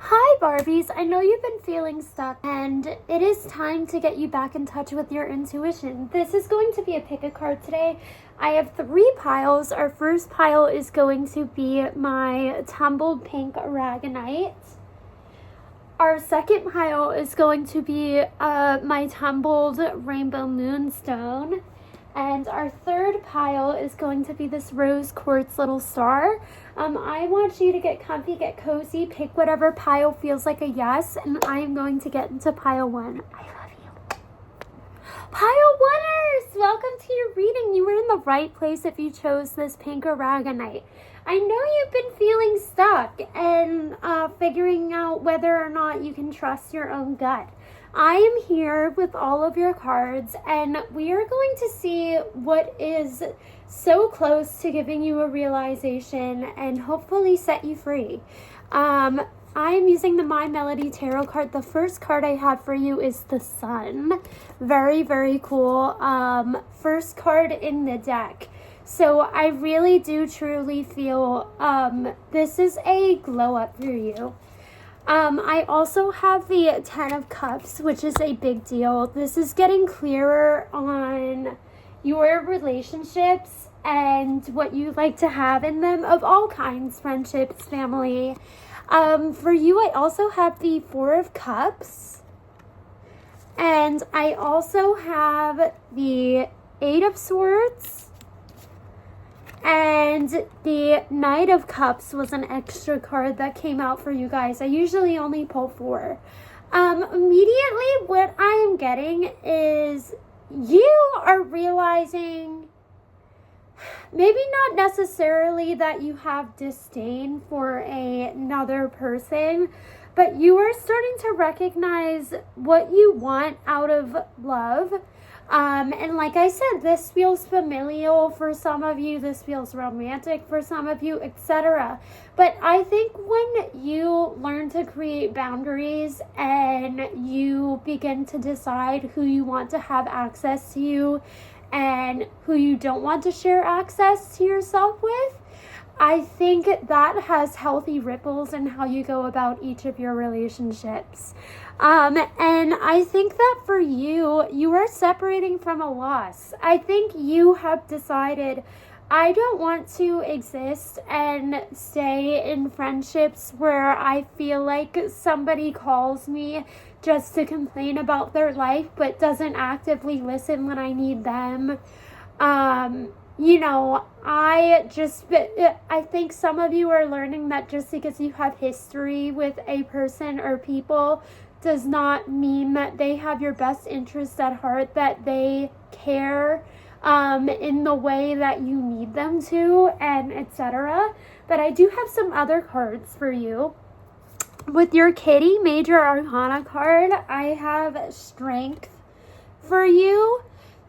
Hi Barbies, I know you've been feeling stuck and it is time to get you back in touch with your intuition. This is going to be a pick a card today. I have 3 piles. Our first pile is going to be my tumbled pink aragonite. Our second pile is going to be my tumbled rainbow moonstone. And our third pile is going to be this rose quartz little star. I want you to get comfy, get cozy, pick whatever pile feels like a yes, and I am going to get into pile 1. I love you. Pile 1ers! Welcome to your reading. You were in the right place if you chose this pink aragonite. I know you've been feeling stuck and figuring out whether or not you can trust your own gut. I am here with all of your cards, and we are going to see what is so close to giving you a realization and hopefully set you free. I am using the My Melody Tarot card. The first card I have for you is the Sun. Very, very cool. First card in the deck. So I really do truly feel this is a glow up for you. I also have the 10 of Cups, which is a big deal. This is getting clearer on your relationships and what you like to have in them of all kinds, friendships, family. For you, I also have the 4 of Cups. And I also have the 8 of Swords. And the Knight of Cups was an extra card that came out for you guys. I usually only pull 4. Immediately what I am getting is you are realizing maybe not necessarily that you have disdain for another person, but you are starting to recognize what you want out of love. And like I said, this feels familial for some of you, this feels romantic for some of you, etc. But I think when you learn to create boundaries and you begin to decide who you want to have access to you and who you don't want to share access to yourself with, I think that has healthy ripples in how you go about each of your relationships. And I think that for you, you are separating from a loss. I think you have decided, I don't want to exist and stay in friendships where I feel like somebody calls me just to complain about their life, but doesn't actively listen when I need them. I think some of you are learning that just because you have history with a person or people does not mean that they have your best interest at heart, that they care in the way that you need them to, and etc. But I do have some other cards for you. With your Kitty Major Arcana card, I have Strength for you.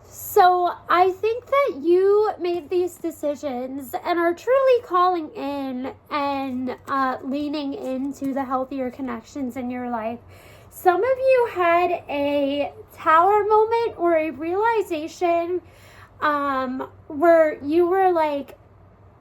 So I think that you made these decisions and are truly calling in and leaning into the healthier connections in your life. Some of you had a tower moment or a realization where you were like,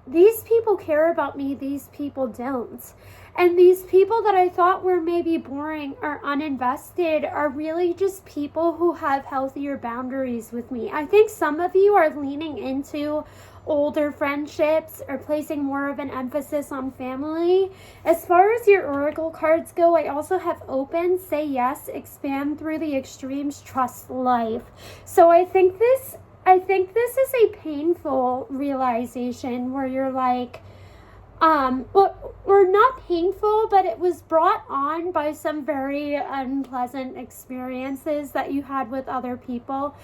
these people care about me, these people don't. And these people that I thought were maybe boring or uninvested are really just people who have healthier boundaries with me. I think some of you are leaning into older friendships or placing more of an emphasis on family. As far as your oracle cards go, I also have Open, Say Yes, Expand Through the Extremes, Trust Life. So I think this is a painful realization where you're like, or not painful, but it was brought on by some very unpleasant experiences that you had with other people,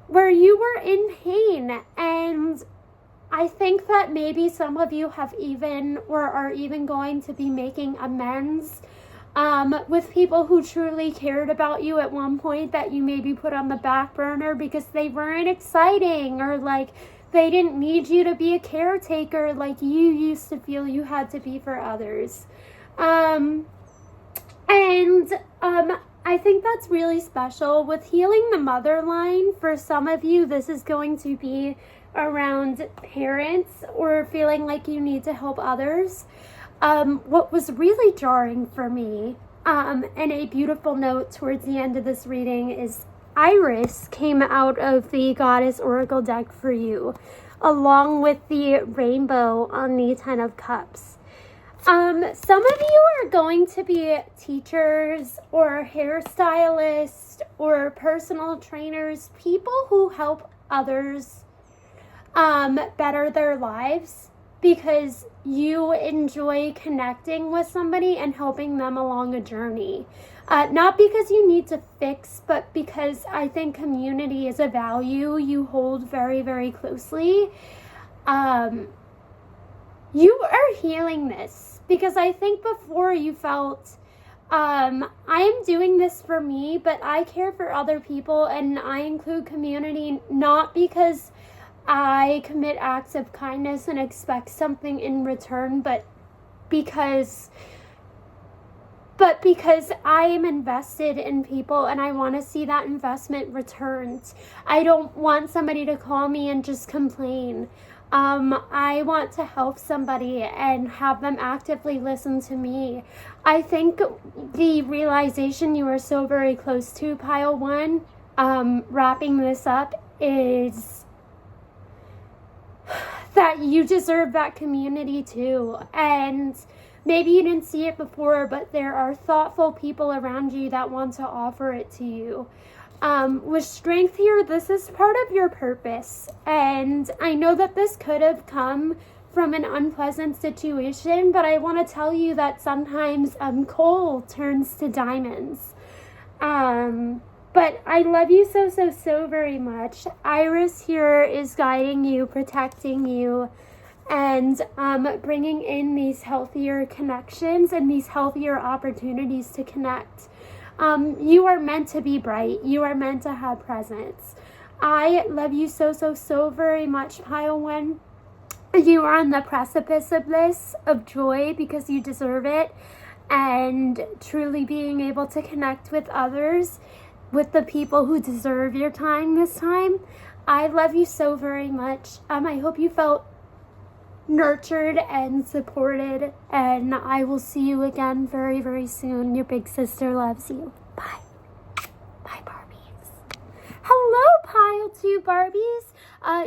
where you were in pain. And I think that maybe some of you have even, or are even going to be making amends with people who truly cared about you at one point that you maybe put on the back burner because they weren't exciting, or like they didn't need you to be a caretaker like you used to feel you had to be for others. I think that's really special. With healing the mother line, for some of you, this is going to be around parents or feeling like you need to help others. What was really jarring for me, and a beautiful note towards the end of this reading, is Iris came out of the Goddess Oracle deck for you, along with the rainbow on the Ten of Cups. Some of you are going to be teachers or hairstylists or personal trainers, people who help others better their lives because you enjoy connecting with somebody and helping them along a journey. Not because you need to fix, but because I think community is a value you hold very, very closely. You are healing this because I think before you felt, I am doing this for me, but I care for other people, and I include community not because I commit acts of kindness and expect something in return, but because I am invested in people and I want to see that investment returned. I don't want somebody to call me and just complain. I want to help somebody and have them actively listen to me. I think the realization you are so very close to, Pile 1, wrapping this up, is that you deserve that community too. And maybe you didn't see it before, but there are thoughtful people around you that want to offer it to you. With strength here, this is part of your purpose. And I know that this could have come from an unpleasant situation, but I want to tell you that sometimes coal turns to diamonds. But I love you so very much. Iris here is guiding you, protecting you, and bringing in these healthier connections and these healthier opportunities to connect. You are meant to be bright. You are meant to have presence. I love you so very much, Pile 1. You are on the precipice of this, of joy, because you deserve it, and truly being able to connect with others, with the people who deserve your time this time. I love you so very much. I hope you felt nurtured and supported, and I will see you again very, very soon. Your big sister loves you. Bye. Bye, Barbies. Hello, Pile 2 Barbies.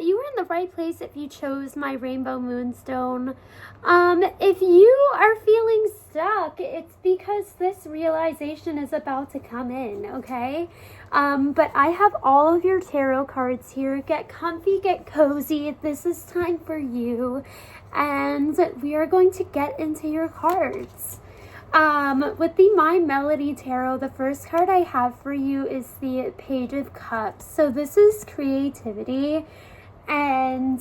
You were in the right place if you chose my rainbow moonstone. If you are feeling stuck, it's because this realization is about to come in, okay? But I have all of your tarot cards here. Get comfy, get cozy. This is time for you. And we are going to get into your cards. With the My Melody Tarot, the first card I have for you is the Page of Cups. So this is creativity. And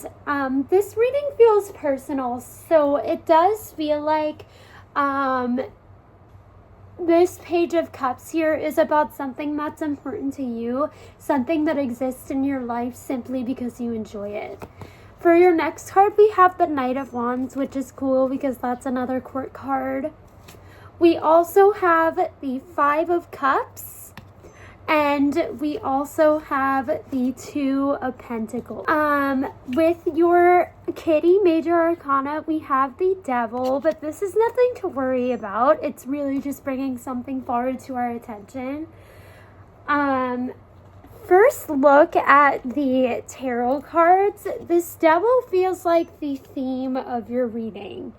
this reading feels personal. So it does feel like this Page of Cups here is about something that's important to you, something that exists in your life simply because you enjoy it. For your next card, we have the Knight of Wands, which is cool because that's another court card. We also have the Five of Cups, and we also have the Two of Pentacles. With your kitty Major Arcana, we have the Devil, but this is nothing to worry about. It's really just bringing something forward to our attention. First look at the tarot cards. This Devil feels like the theme of your reading.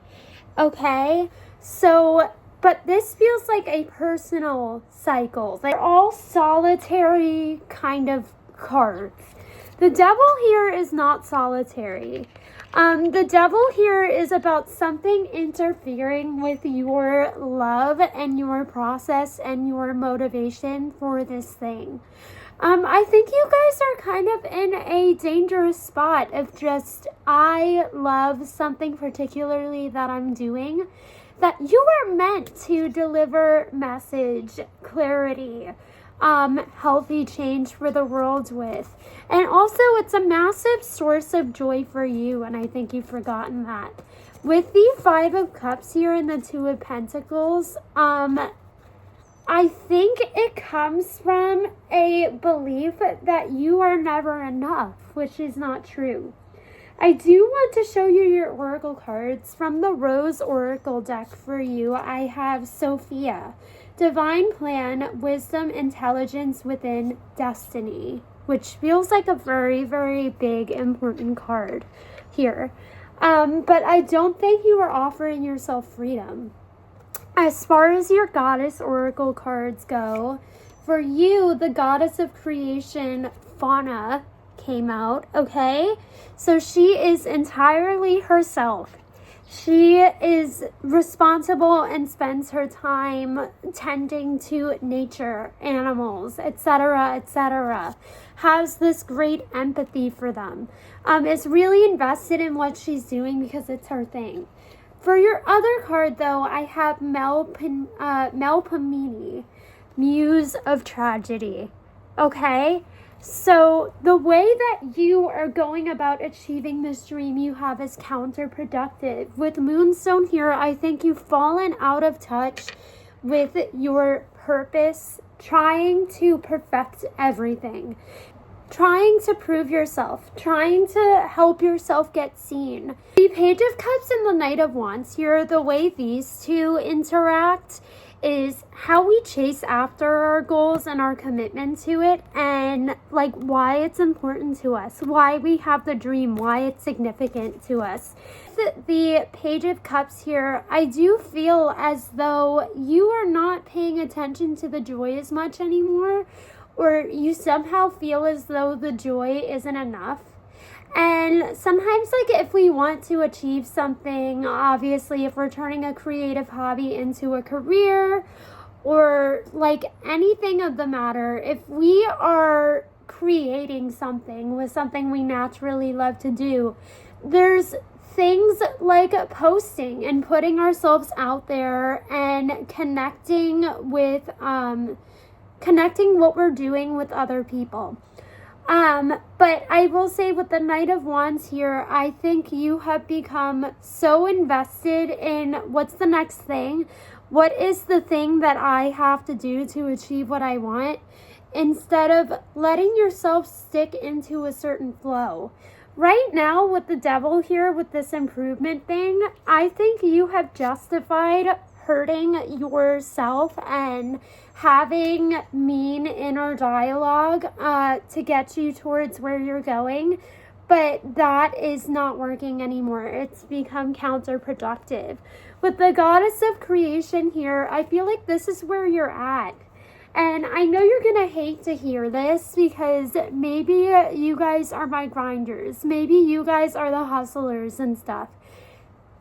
Okay? So, but this feels like a personal cycle. They're all solitary kind of cards. The Devil here is not solitary. The Devil here is about something interfering with your love and your process and your motivation for this thing. I think you guys are kind of in a dangerous spot of just, I love something particularly that I'm doing, that you are meant to deliver message, clarity, healthy change for the world with. And also, it's a massive source of joy for you, and I think you've forgotten that. With the Five of Cups here and the Two of Pentacles, I think it comes from a belief that you are never enough, which is not true. I do want to show you your oracle cards from the Rose Oracle deck for you. I have Sophia, Divine Plan, Wisdom, Intelligence Within, Destiny, which feels like a very, very big, important card here. But I don't think you are offering yourself freedom. As far as your Goddess Oracle cards go, for you, the Goddess of Creation, Fauna, came out, okay? So she is entirely herself. She is responsible and spends her time tending to nature, animals, etc., etc. Has this great empathy for them. Is really invested in what she's doing because it's her thing. For your other card, though, I have Melpomene, Muse of Tragedy. Okay? So the way that you are going about achieving this dream you have is counterproductive. With Moonstone here, I think you've fallen out of touch with your purpose, trying to perfect everything, trying to prove yourself, trying to help yourself get seen. The Page of Cups and the Knight of Wands here, the way these two interact is how we chase after our goals and our commitment to it, and like why it's important to us, why we have the dream, why it's significant to us. The Page of Cups here, I do feel as though you are not paying attention to the joy as much anymore, or you somehow feel as though the joy isn't enough. And sometimes, like, if we want to achieve something, obviously, if we're turning a creative hobby into a career, or like anything of the matter, if we are creating something with something we naturally love to do, there's things like posting and putting ourselves out there and connecting what we're doing with other people. But I will say with the Knight of Wands here, I think you have become so invested in what's the next thing, what is the thing that I have to do to achieve what I want, instead of letting yourself stick into a certain flow. Right now with the Devil here, with this improvement thing, I think you have justified hurting yourself and having mean inner dialogue to get you towards where you're going, but that is not working anymore. It's become counterproductive. With the Goddess of Creation here, I feel like this is where you're at. And I know you're gonna hate to hear this because maybe you guys are my grinders. Maybe you guys are the hustlers and stuff.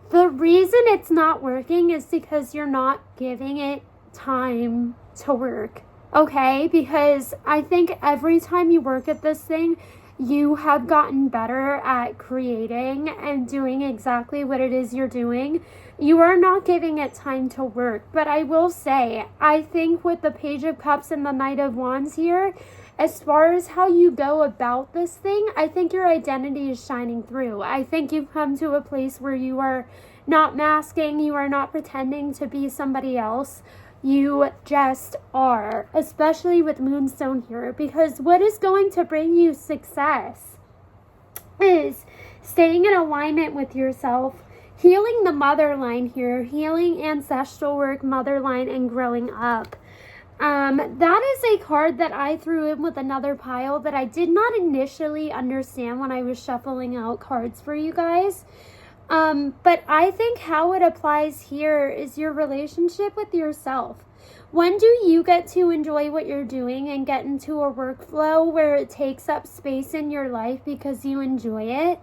The reason it's not working is because you're not giving it time to work, okay? Because I think every time you work at this thing, you have gotten better at creating and doing exactly what it is you're doing. You are not giving it time to work. But I will say, I think with the Page of Cups and the Knight of Wands here, as far as how you go about this thing, I think your identity is shining through. I think you've come to a place where you are not masking, you are not pretending to be somebody else. You just are, especially with Moonstone here, because what is going to bring you success is staying in alignment with yourself, healing the mother line here, healing ancestral work, mother line, and growing up. That is a card that I threw in with another pile that I did not initially understand when I was shuffling out cards for you guys. But I think how it applies here is your relationship with yourself. When do you get to enjoy what you're doing and get into a workflow where it takes up space in your life because you enjoy it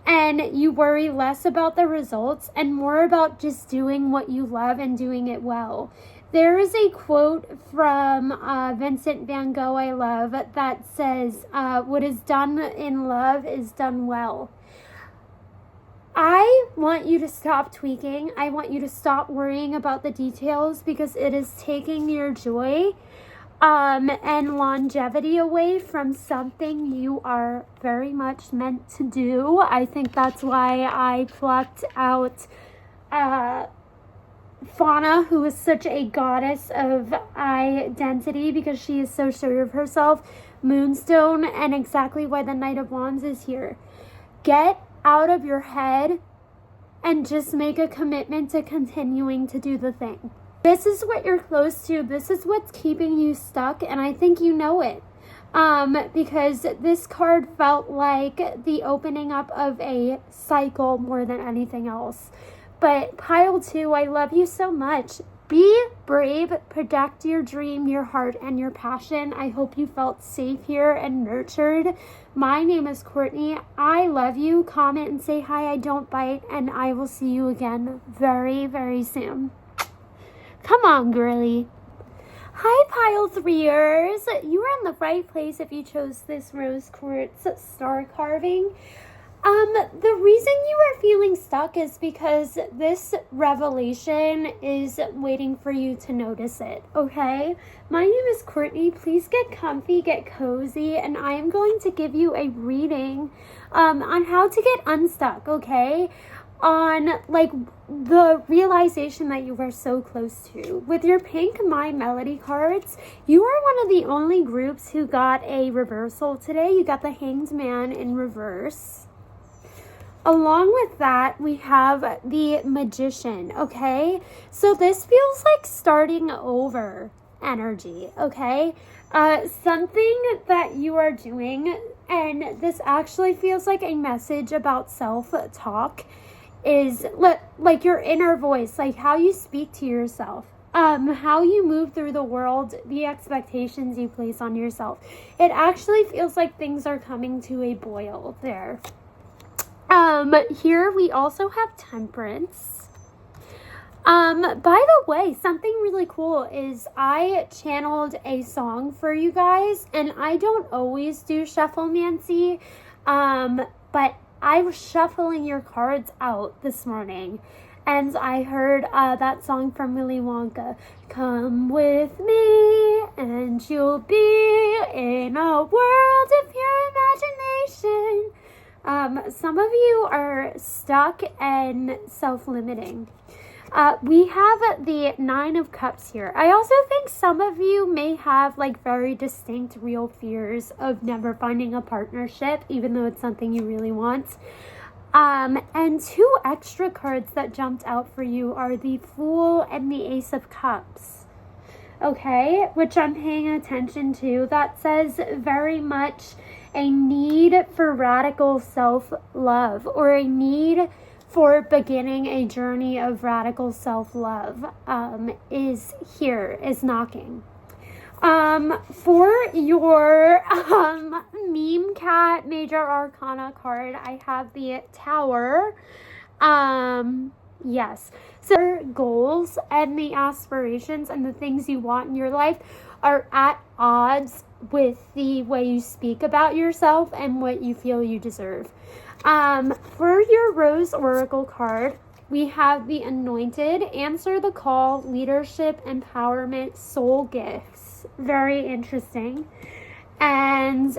and you worry less about the results and more about just doing what you love and doing it well? There is a quote from Vincent van Gogh I love that says, what is done in love is done well. I want you to stop tweaking. I want you to stop worrying about the details because it is taking your joy and longevity away from something you are very much meant to do. I think that's why I plucked out Fauna, who is such a goddess of identity because she is so sure of herself, Moonstone, and exactly why the Knight of Wands is here. Get out of your head and just make a commitment to continuing to do the thing. This is what you're close to. This is what's keeping you stuck, and I think you know it. Because this card felt like the opening up of a cycle more than anything else. But pile 2, I love you so much. Be brave, protect your dream, your heart, and your passion. I hope you felt safe here and nurtured. My name is Courtney. I love you. Comment and say hi, I don't bite, and I will see you again very, very soon. Come on, girly. Hi, pile 3ers. You are in the right place if you chose this rose quartz star carving. The reason you are feeling stuck is because this revelation is waiting for you to notice it, okay? My name is Courtney. Please get comfy, get cozy, and I am going to give you a reading on how to get unstuck, okay? On like the realization that you are so close to. With your pink My Melody cards, you are one of the only groups who got a reversal today. You got the Hanged Man in reverse. Along with that, we have the Magician, okay? So this feels like starting over energy, okay? Something that you are doing, and this actually feels like a message about self-talk, is like your inner voice, like how you speak to yourself, how you move through the world, the expectations you place on yourself. It actually feels like things are coming to a boil there. Here we also have Temperance. By the way, something really cool is I channeled a song for you guys, and I don't always do shufflemancy, but I was shuffling your cards out this morning, and I heard that song from Willy Wonka. Come with me, and you'll be in a world of your imagination. Some of you are stuck and self-limiting. We have the 9 of Cups here. I also think some of you may have like very distinct real fears of never finding a partnership, even though it's something you really want. And 2 extra cards that jumped out for you are the Fool and the Ace of Cups. Okay, which I'm paying attention to. That says very much a need for radical self-love, or a need for beginning a journey of radical self-love, is knocking. For your meme cat major arcana card, I have the Tower. Yes. So goals and the aspirations and the things you want in your life are at odds with the way you speak about yourself and what you feel you deserve. For your Rose Oracle card, we have the Anointed, Answer the Call, Leadership, Empowerment, Soul Gifts. Very interesting. And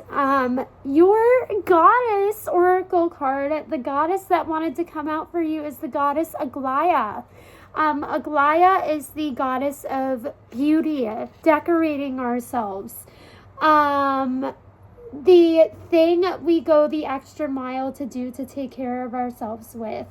your Goddess Oracle card, the goddess that wanted to come out for you, is the goddess Aglaia. Aglaia is the goddess of beauty, decorating ourselves. The thing we go the extra mile to do to take care of ourselves with.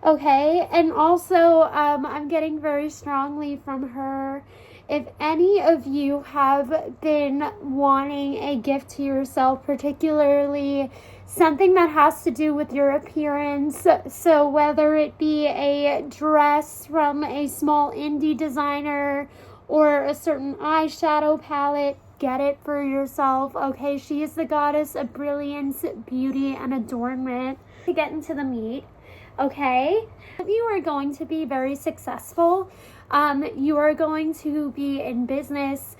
Okay, and also I'm getting very strongly from her, if any of you have been wanting a gift to yourself, particularly something that has to do with your appearance, so whether it be a dress from a small indie designer or a certain eyeshadow palette, get it for yourself, okay? She is the goddess of brilliance, beauty, and adornment. To get into the meat, okay? You are going to be very successful. You are going to be in business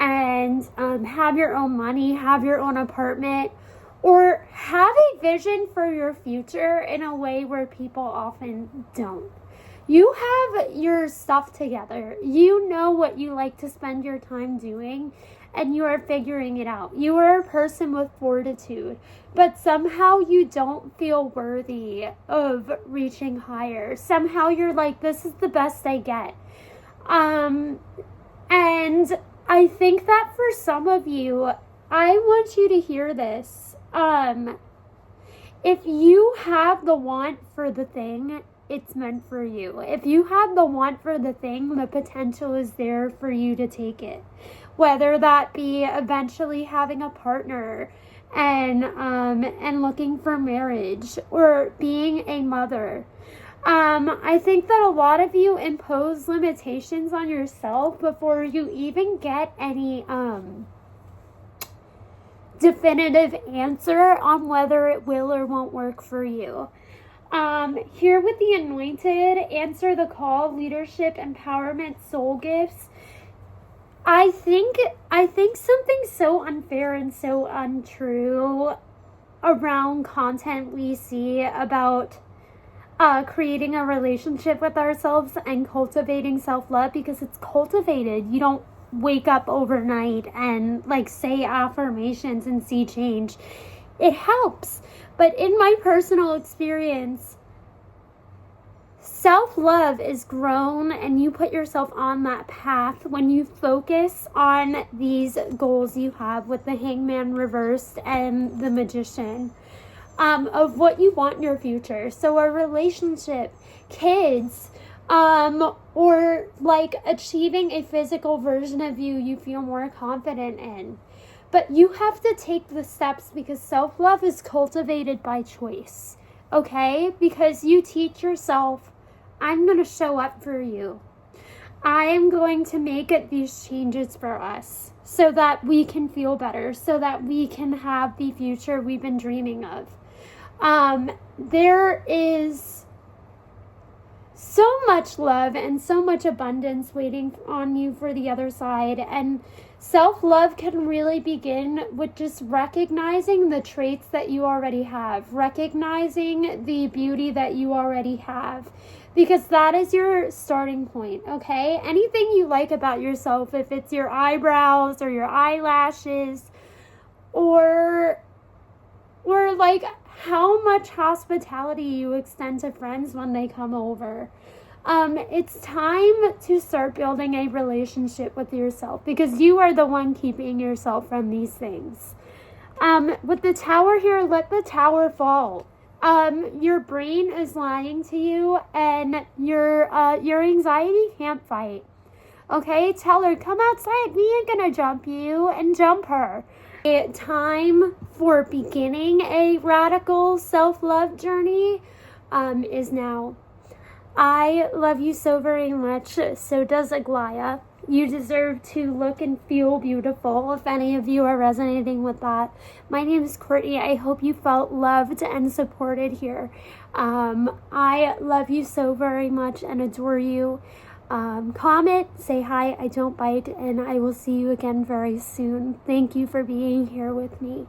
and have your own money, have your own apartment, or have a vision for your future in a way where people often don't. You have your stuff together. You know what you like to spend your time doing, and you are figuring it out. You are a person with fortitude, but somehow you don't feel worthy of reaching higher. Somehow you're like, this is the best I get. And I think that for some of you, I want you to hear this. if you have the want for the thing, it's meant for you. If you have the want for the thing, the potential is there for you to take it. Whether that be eventually having a partner and looking for marriage, or being a mother. I think that a lot of you impose limitations on yourself before you even get any definitive answer on whether it will or won't work for you. Here with the Anointed, answer the call, leadership, empowerment, soul gifts. I think something so unfair and so untrue around content we see about creating a relationship with ourselves and cultivating self-love, because it's cultivated. You don't wake up overnight and like say affirmations and see change. It helps, but in my personal experience, self-love is grown and you put yourself on that path when you focus on these goals you have with the Hangman reversed and the Magician, of what you want in your future. So a relationship, kids, or like achieving a physical version of you feel more confident in. But you have to take the steps, because self-love is cultivated by choice, okay? Because you teach yourself, I'm going to show up for you. I am going to make these changes for us so that we can feel better, so that we can have the future we've been dreaming of. There is so much love and so much abundance waiting on you for the other side. And self-love can really begin with just recognizing the traits that you already have, recognizing the beauty that you already have, because that is your starting point, okay? Anything you like about yourself, if it's your eyebrows or your eyelashes, or like how much hospitality you extend to friends when they come over. It's time to start building a relationship with yourself, because you are the one keeping yourself from these things. With the Tower here, let the tower fall. Your brain is lying to you, and your anxiety can't fight. Okay, tell her, come outside, we ain't gonna jump you, and jump her. Time for beginning a radical self-love journey is now. I love you so very much. So does Aglaya. You deserve to look and feel beautiful, if any of you are resonating with that. My name is Courtney. I hope you felt loved and supported here. I love you so very much and adore you. Comment, say hi, I don't bite, and I will see you again very soon. Thank you for being here with me.